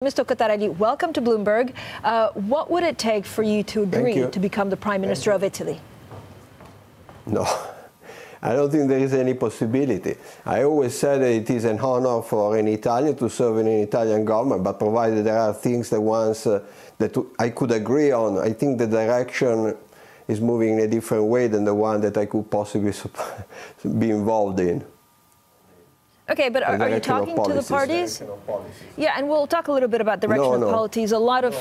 Mr. Cottarelli, welcome to Bloomberg. What would it take for you to agree to become the Prime Minister of Italy? No, I don't think there is any possibility. I always said that it is an honor for an Italian to serve in an Italian government, but provided there are things that I could agree on, I think the direction is moving in a different way than the one that I could possibly be involved in. Okay, but are you talking to the parties? Yeah, and we'll talk a little bit about direction of policies. A lot of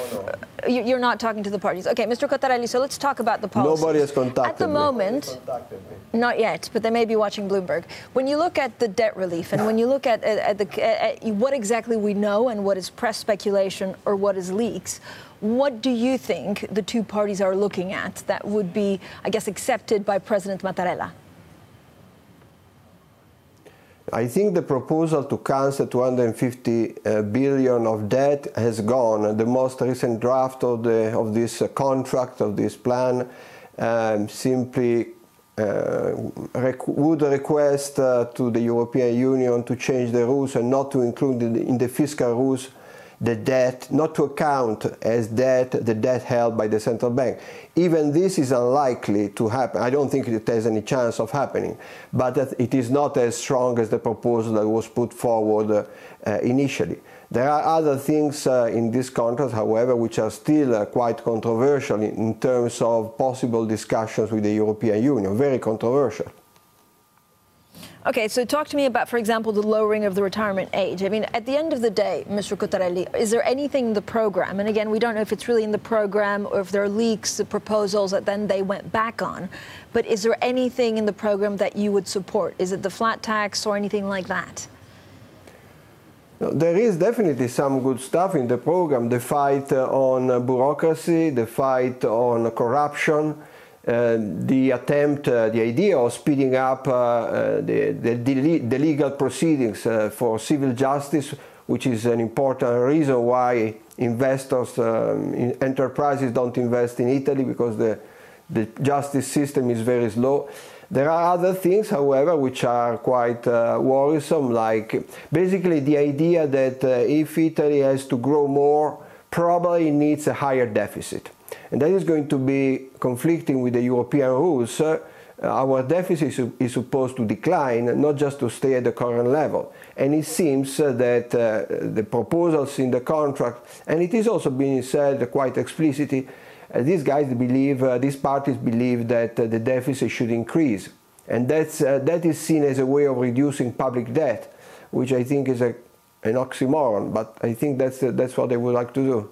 you're not talking to the parties. Okay, Mr. Cottarelli, so let's talk about the policies. Nobody has contacted me. At the moment, not yet, but they may be watching Bloomberg. When you look at the debt relief and when you look at what exactly we know and what is press speculation or what is leaks, what do you think the two parties are looking at that would be, I guess, accepted by President Mattarella? I think the proposal to cancel 250 billion of debt has gone. The most recent draft of this contract, of this plan, simply would request to the European Union to change the rules and not to include in the fiscal rules the debt, not to account as debt, the debt held by the central bank. Even this is unlikely to happen. I don't think it has any chance of happening, but it is not as strong as the proposal that was put forward initially. There are other things in this contract, however, which are still quite controversial in terms of possible discussions with the European Union, very controversial. Okay, so talk to me about, for example, the lowering of the retirement age. I mean, at the end of the day, Mr. Cottarelli, is there anything in the program, and again, we don't know if it's really in the program or if there are leaks, the proposals that then they went back on, but is there anything in the program that you would support? Is it the flat tax or anything like that? No, there is definitely some good stuff in the program, the fight on bureaucracy, the fight on corruption, the idea of speeding up the legal proceedings for civil justice, which is an important reason why investors, enterprises don't invest in Italy, because the justice system is very slow. There are other things, however, which are quite worrisome, like basically the idea that if Italy has to grow more, probably needs a higher deficit. And that is going to be conflicting with the European rules. Our deficit is supposed to decline, not just to stay at the current level. And it seems that the proposals in the contract, and it is also being said quite explicitly, these parties believe that the deficit should increase. And that is seen as a way of reducing public debt, which I think is an oxymoron, but I think that's what they would like to do.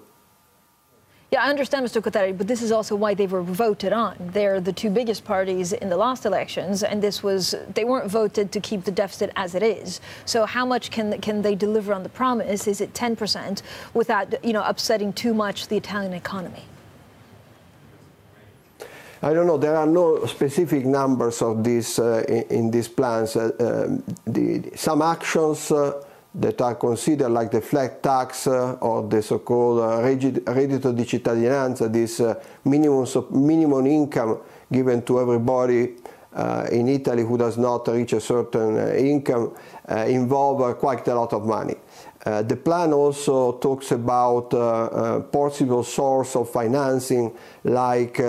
Yeah, I understand, Mr. Cottarelli, but this is also why they were voted on. They're the two biggest parties in the last elections, and they weren't voted to keep the deficit as it is. So how much can they deliver on the promise? Is it 10% without, upsetting too much the Italian economy? I don't know. There are no specific numbers of this in these plans. Some actions that are considered like the flat tax or the so-called reddito di cittadinanza, this minimum income given to everybody in Italy who does not reach a certain income, involve quite a lot of money. The plan also talks about possible source of financing, like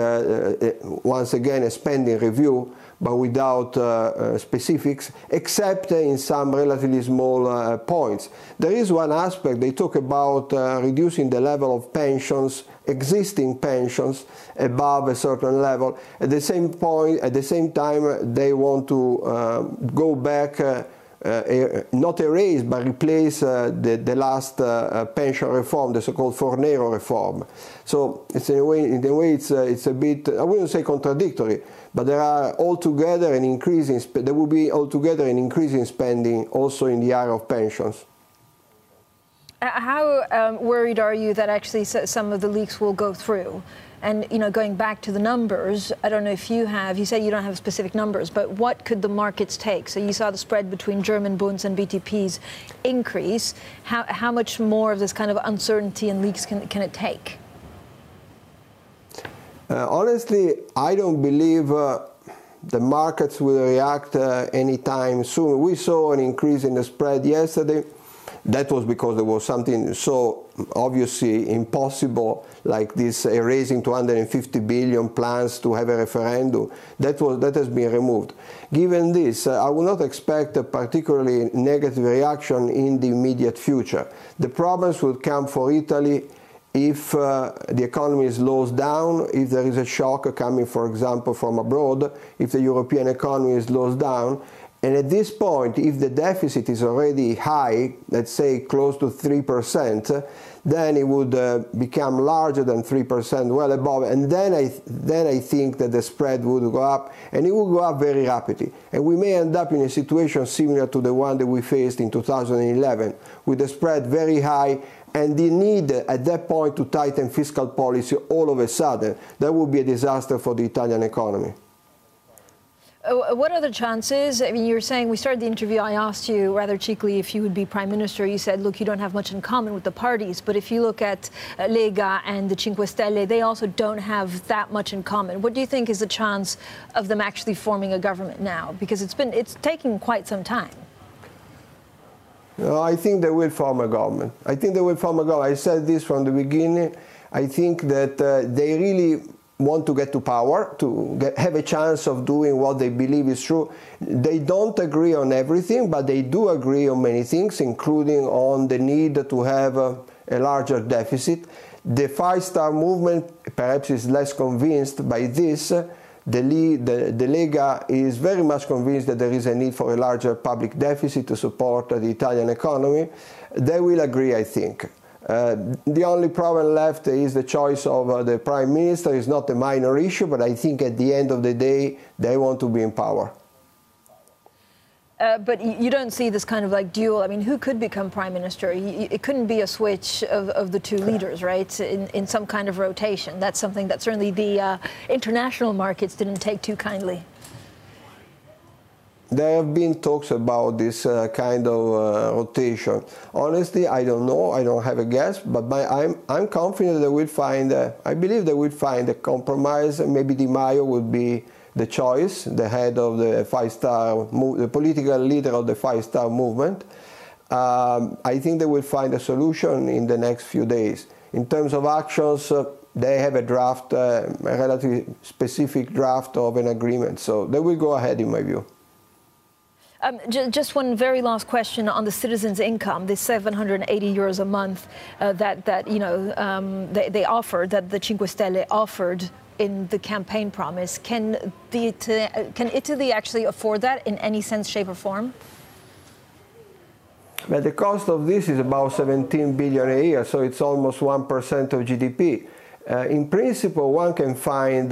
once again a spending review, but without specifics, except in some relatively small points. There is one aspect. They talk about reducing the level of pensions, existing pensions, above a certain level. At the same time, they want to go back, not erase, but replace the last pension reform, the so-called Fornero reform. So it's in a way it's a bit, I wouldn't say contradictory, but there will be altogether an increase in spending also in the area of pensions. How worried are you that actually some of the leaks will go through? And, going back to the numbers, I don't know if you said you don't have specific numbers, but what could the markets take? So you saw the spread between German bunds and BTPs increase. How much more of this kind of uncertainty and leaks can it take? Honestly, I don't believe the markets will react anytime soon. We saw an increase in the spread yesterday. That was because there was something so obviously impossible, like this erasing 250 billion plans to have a referendum. That has been removed. Given this, I would not expect a particularly negative reaction in the immediate future. The problems would come for Italy if the economy slows down, if there is a shock coming, for example, from abroad, if the European economy slows down. And at this point, if the deficit is already high, let's say close to 3%, then it would become larger than 3%, well above, and then I think that the spread would go up, and it would go up very rapidly. And we may end up in a situation similar to the one that we faced in 2011, with the spread very high, and the need at that point to tighten fiscal policy all of a sudden. That would be a disaster for the Italian economy. What are the chances? I mean, you're saying, we started the interview, I asked you rather cheekily if you would be prime minister. You said, look, you don't have much in common with the parties. But if you look at Lega and the Cinque Stelle, they also don't have that much in common. What do you think is the chance of them actually forming a government now? Because it's taking quite some time. No, I think they will form a government. I think they will form a government. I said this from the beginning. I think that they really want to get to power, to have a chance of doing what they believe is true. They don't agree on everything, but they do agree on many things, including on the need to have a larger deficit. The five-star movement perhaps is less convinced by this. The Lega is very much convinced that there is a need for a larger public deficit to support the Italian economy. They will agree, I think. The only problem left is the choice of the prime minister. It's not a minor issue, but I think at the end of the day, they want to be in power. But you don't see this kind of like dual. I mean, who could become prime minister? It couldn't be a switch of the two leaders, right? In some kind of rotation. That's something that certainly the international markets didn't take too kindly. There have been talks about this kind of rotation. Honestly, I don't know. I don't have a guess, but I'm confident they will find. I believe they will find a compromise. Maybe Di Maio would be the choice, the head of the five-star, the political leader of the five-star movement. I think they will find a solution in the next few days. In terms of actions, they have a draft, a relatively specific draft of an agreement, so they will go ahead, in my view. Just one very last question on the citizens' income, the 780 euros a month that you know they offered, that the Cinque Stelle offered in the campaign promise. Can Italy actually afford that in any sense, shape or form? But the cost of this is about 17 billion a year, so it's almost 1% of GDP. In principle, one can find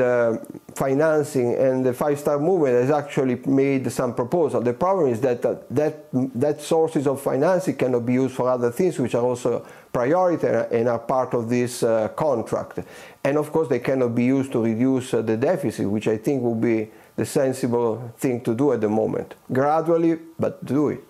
financing, and the five-star movement has actually made some proposal. The problem is that that sources of financing cannot be used for other things, which are also priority and are part of this contract. And of course, they cannot be used to reduce the deficit, which I think will be the sensible thing to do at the moment. Gradually, but do it.